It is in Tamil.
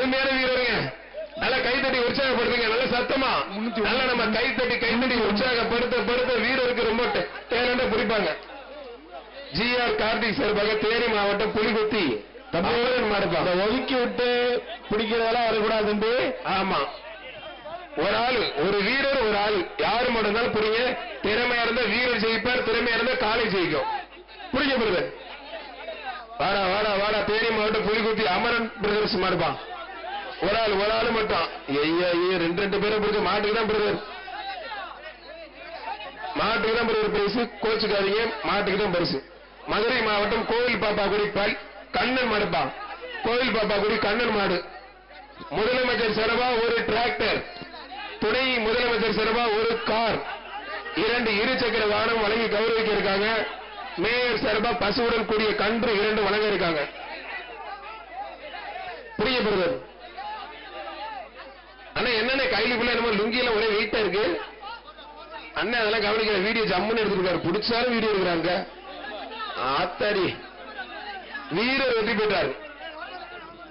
அருமையான வீரருங்க. நல்லா கைத்தட்டி உற்சாகப்படுத்துங்க. நல்ல சத்தமா நல்லா நம்ம கைத்தட்டி உற்சாகப்படுத்த வீரருக்கு ரொம்ப டேலண்டா பிடிப்பாங்க. ஜிஆர் கார்த்திக் சார்பாக தேனி மாவட்டம் புலிகுத்தி ஒதுக்கி விட்டு பிடிக்கிறதெல்லாம் வரக்கூடாது தம்பி. ஆமா, ஒரு ஆளு, ஒரு வீரர், ஒரு ஆள், யாரு மட்டும் இருந்தாலும் புரியுங்க. திறமையா இருந்தா வீரர் ஜெயிப்பார், திறமையா இருந்தா காலை ஜெயிக்கும். புரிஞ்சப்படுது. வாடா வாடா வாடா தேனி மாவட்டம் புலிகுத்தி அமரன் பிரதர்ஸ் மாடுப்பா. ஒரு ஆள் மட்டும். ஐயா ரெண்டு பேரும் பிடிச்ச மாட்டுக்கு தான் பிரதர். மாட்டுக்கு தான் பிரதர் பரிசு. கோச்சுக்காதீங்க, மாட்டுக்கு தான் பரிசு. மதுரை மாவட்டம் கோவில் பாப்பாக்குடி கண்ணன் மாடுப்பா. கோவில் பாப்பாக்குடி கண்ணன் மாடு. முதலமைச்சர் சார்பா ஒரு டிராக்டர், துணை முதலமைச்சர் சார்பா ஒரு கார், 2 இருசக்கர வாகனம் வழங்கி கௌரவிக்க இருக்காங்க. மேயர் சார்பா பசுவுடன் கூடிய கன்று 2 வழங்க இருக்காங்க. புரியப்படுது அண்ணா. என்னென்ன கையிலுக்குள்ள நம்ம லுங்கியில ஒரே வெயிட்டா இருக்கு அண்ணன். அதெல்லாம் கவனிக்கிற வீடியோ ஜம்முன்னு எடுத்துருக்காரு. பிடிச்சாலும் வீடியோ எடுக்கிறாங்க. ஆத்தாடி வீரர் வெற்றி பெற்றார்.